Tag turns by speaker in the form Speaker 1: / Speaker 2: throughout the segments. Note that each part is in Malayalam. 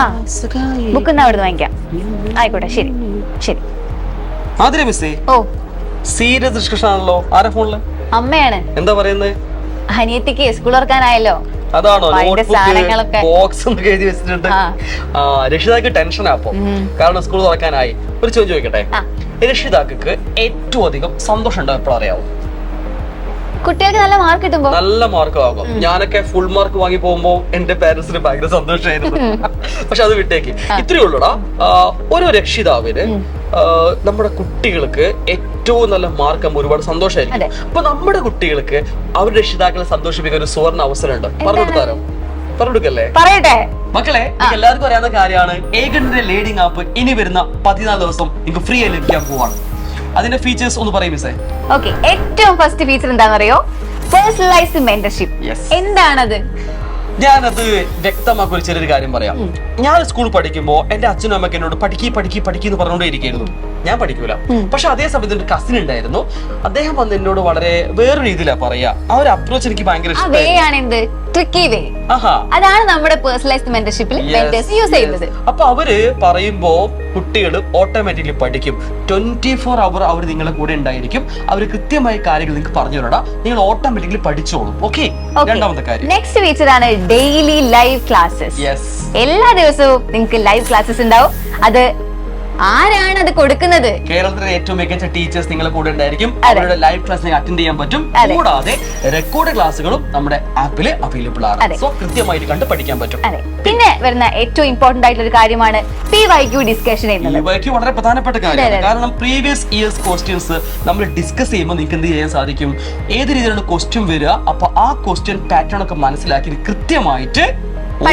Speaker 1: ആ ബുക്ക് എന്നാ അവിടുന്ന് വാങ്ങിക്കാം. ആയിക്കോട്ടെ, ശരി ശരി.
Speaker 2: ആതിര മിസ്സേ,
Speaker 1: ഓ
Speaker 2: സീരിയസ് ഡിസ്കഷൻ ആണല്ലോ. ആരാ ഫോണില്?
Speaker 1: അമ്മയാണ്.
Speaker 2: എന്താ പറയുന്നത്?
Speaker 1: അനിയത്തിക്ക് സ്കൂൾ തുറക്കാനായല്ലോ.
Speaker 2: അതാണോ
Speaker 1: സാധനങ്ങളൊക്കെ
Speaker 2: ബോക്സ് എന്നൊക്കെ എഴുതി വെച്ചിട്ടുണ്ട്. രക്ഷിതാക്ക് ടെൻഷനാ അപ്പൊ, കാരണം സ്കൂൾ തുറക്കാനായി. ഒരു ചോദ്യം ചോദിക്കട്ടെ, രക്ഷിതാക്കൾക്ക് ഏറ്റവും അധികം സന്തോഷം ഉണ്ടാവും എപ്പോഴും അറിയാവോ?
Speaker 1: കുട്ടികൾക്ക് നല്ല മാർക്ക് കിട്ടുമ്പോ.
Speaker 2: നല്ല മാർക്ക് വാങ്ങും. ഞാനൊക്കെ ഫുൾ മാർക്ക് വാങ്ങി പോകുമ്പോ എന്റെ പാരന്റ്സിന് ഭയങ്കര സന്തോഷമായിരുന്നു. പക്ഷെ അത് വിട്ടേക്ക്. ഇത്രയേ ഉള്ളൂടാ, ഓരോ രക്ഷിതാവിന് നമ്മുടെ കുട്ടികൾക്ക് ഏറ്റവും നല്ല മാർക്ക് ആകുമ്പോൾ ഒരുപാട് സന്തോഷമായിരിക്കും. അപ്പൊ നമ്മുടെ കുട്ടികൾക്ക് അവരുടെ രക്ഷിതാക്കളെ സന്തോഷിപ്പിക്കാൻ ഒരു സുവർണ്ണ അവസരമുണ്ട്. പറഞ്ഞെടുത്താരോ? പറഞ്ഞെടുക്കല്ലേ?
Speaker 1: പറയട്ടെ
Speaker 2: മക്കളെ, എല്ലാവർക്കും അറിയാവുന്ന കാര്യമാണ്, ഏകന്റെ ലേഡിംഗ് ആപ്പ് ഇനി വരുന്ന 14 ദിവസം നിങ്ങൾക്ക് ഫ്രീ ആയി ലഭിക്കാൻ പോവാണ്. അതിന്റെ ഫീച്ചേഴ്സ് ഒന്ന് പറയും മിസ്സേ.
Speaker 1: ഓക്കെ, ഏറ്റവും ഫസ്റ്റ് ഫീച്ചർ എന്താണെന്നറിയോ? Personalised mentorship. എന്താണത്?
Speaker 2: ഞാനത് വ്യക്തമാക്കുന്ന ഒരു ചെറിയൊരു കാര്യം പറയാം. ഞാൻ സ്കൂൾ പഠിക്കുമ്പോ എന്റെ അച്ഛനും അമ്മയ്ക്ക് എന്നോട് പഠിക്കി എന്ന് പറഞ്ഞുകൊണ്ടേ ഇരിക്കുന്നു. ഞാൻ പഠിക്കൂല. പക്ഷെ അതേ സമയത്ത് ഒരു കസിൻ ഉണ്ടായിരുന്നു. അദ്ദേഹം വന്ന് എന്നോട് വളരെ വേറെ രീതിയിലാ പറയാ. ആ ഒരു അപ്രോച്ച് എനിക്ക് ഭയങ്കര ഇഷ്ടമായി.
Speaker 1: അതാണ് നമ്മുടെ പേഴ്സണലൈസ്ഡ് മെന്റർഷിപ്പിൽ യൂസ് ചെയ്യുന്നത്.
Speaker 2: അപ്പൊ അവര് പറയുമ്പോ കുട്ടികൾ ഓട്ടോമാറ്റിക്കലി പഠിക്കും. 24 അവർ അവർ നിങ്ങളെ കൂടെ ഉണ്ടായിരിക്കും. അവർ കൃത്യമായ കാര്യങ്ങൾ നിങ്ങൾക്ക് പറഞ്ഞു തരടാ, നിങ്ങൾ ഓട്ടോമാറ്റിക്കലി പഠിച്ചോളും. ഓക്കെ, രണ്ടാമത്തെ കാര്യം,
Speaker 1: നെക്സ്റ്റ് ഫീച്ചർ ആണ് ഡെയിലി ലൈവ് ക്ലാസ്സസ്. എല്ലാ ദിവസവും നിങ്ങൾക്ക് ലൈവ് ക്ലാസ്സസ് ഉണ്ടാവും. അത് ആരാണ് അത് കൊടുക്കുന്നത്?
Speaker 2: കേരളത്തിലെ ഏറ്റവും മികച്ച ടീച്ചേഴ്സ് നിങ്ങളെ കൂടെ ഉണ്ടായിരിക്കും. അവരുടെ ലൈവ് ക്ലാസ് അറ്റൻഡ് ചെയ്യാൻ പറ്റും. കൂടാതെ റെക്കോർഡ് ക്ലാസ്സുകളും നമ്മുടെ ആപ്പിൽ അവൈലബിൾ ആണ്. സോ കൃത്യമായിട്ട് കണ്ട് പഠിക്കാൻ പറ്റും.
Speaker 1: പിന്നെ വരുന്ന ഏറ്റവും ഇമ്പോർട്ടന്റ് ആയിട്ടുള്ള ഒരു കാര്യമാണ് PYQ ഡിസ്കഷൻ എന്നുള്ളത്.
Speaker 2: PYQ വളരെ പ്രധാനപ്പെട്ട കാര്യമാണ്. കാരണം പ്രീവിയസ് ഇയേഴ്സ് ക്വസ്റ്റ്യൻസ് നമ്മൾ ഡിസ്കസ് ചെയ്യുമ്പോൾ നിങ്ങൾക്ക് എന്ത് ചെയ്യാൻ സാധിക്കും? ഏത് രീതിയിലാണ് ക്വസ്റ്റ്യൻ വരിക, അപ്പൊ ആ ക്വസ്റ്റ്യൻ പാറ്റേൺ ഒക്കെ മനസ്സിലാക്കി കൃത്യമായിട്ട്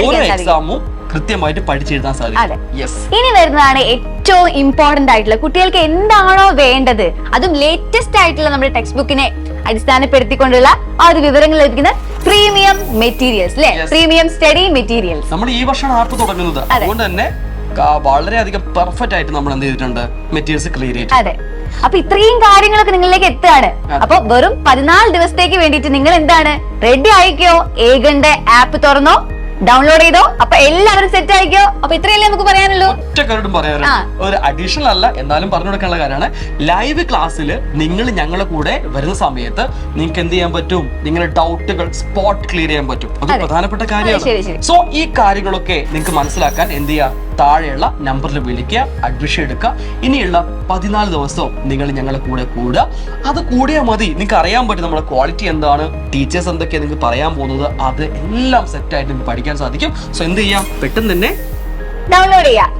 Speaker 2: ഓരോ എക്സാമും കൃത്യമായിട്ട് പഠിച്ചെഴുതാൻ സാധിക്കും.
Speaker 1: ഇനി വരുന്നതാണ് ഏറ്റവും ഇമ്പോർട്ടന്റ് ആയിട്ടുള്ള, കുട്ടികൾക്ക് എന്താണോ വേണ്ടത് അതും ലേറ്റസ്റ്റ് ആയിട്ടുള്ള നമ്മുടെ ടെക്സ്റ്റ് ബുക്കിനെ അടിസ്ഥാനപ്പെടുത്തിക്കൊണ്ടുള്ള ആ ഒരു വിവരങ്ങൾ ലഭിക്കുന്ന പ്രീമിയം മെറ്റീരിയൽസ്, അല്ലെ? Premium study materials.
Speaker 2: നമ്മൾ ഈ വർഷമാണ് ആപ്പ് തുടങ്ങുന്നത്. അതുകൊണ്ട് തന്നെ വളരെയധികം പെർഫെക്റ്റ് ആയിട്ട് നമ്മൾ എന്ത് ചെയ്തിട്ടുണ്ട്? മെറ്റീരിയൽസ് ക്ലിയർ ചെയ്തിട്ടുണ്ട്.
Speaker 1: അതെ, അപ്പൊ ഇത്രയും കാര്യങ്ങളൊക്കെ നിങ്ങളിലേക്ക് എത്തുകയാണ്. അപ്പൊ വെറും 14 ദിവസത്തേക്ക് വേണ്ടിയിട്ട് നിങ്ങൾ എന്താണ് റെഡി ആയിക്കോ? ഏകന്റെ ആപ്പ് തുറന്നോ, ഡൗൺലോഡ് ചെയ്തോ. അപ്പൊ എല്ലാവരും സെറ്റ് ആയിക്കോ. അപ്പൊ ഇത്രയല്ലേ നമുക്ക് പറയാനുള്ളൂ.
Speaker 2: ഒറ്റ കാര്യം പറയാനുള്ളൂ, ഒരു അഡീഷണൽ അല്ല, എന്നാലും പറഞ്ഞു കൊടുക്കാനുള്ള കാര്യമാണ്. ലൈവ് ക്ലാസ്സിൽ നിങ്ങൾ ഞങ്ങളെ കൂടെ വരുന്ന സമയത്ത് നിങ്ങൾക്ക് എന്ത് ചെയ്യാൻ പറ്റും? നിങ്ങളുടെ ഡൗട്ടുകൾ സ്പോട്ട് ക്ലിയർ ചെയ്യാൻ പറ്റും. അത് പ്രധാനപ്പെട്ട കാര്യമാണ്. സോ ഈ കാര്യങ്ങളൊക്കെ നിങ്ങൾക്ക് മനസ്സിലാക്കാൻ എന്ത് ചെയ്യുക? താഴെയുള്ള നമ്പറിൽ വിളിക്കുക, അഡ്മിഷൻ എടുക്കുക. ഇനിയുള്ള 14 ദിവസവും നിങ്ങൾ ഞങ്ങളെ കൂടെ കൂടുക. അത് കൂടിയാൽ മതി. നിങ്ങൾക്ക് അറിയാൻ പറ്റും നമ്മുടെ ക്വാളിറ്റി എന്താണ്, ടീച്ചേഴ്സ് എന്തൊക്കെയാണ് നിങ്ങൾക്ക് പറയാൻ പോകുന്നത്. അത് എല്ലാം സെറ്റ് ആയിട്ട് നിങ്ങൾക്ക് പഠിക്കാൻ സാധിക്കും. സോ എന്ത് ചെയ്യാം? പെട്ടെന്ന് തന്നെ
Speaker 1: ഡൗൺലോഡ് ചെയ്യാം.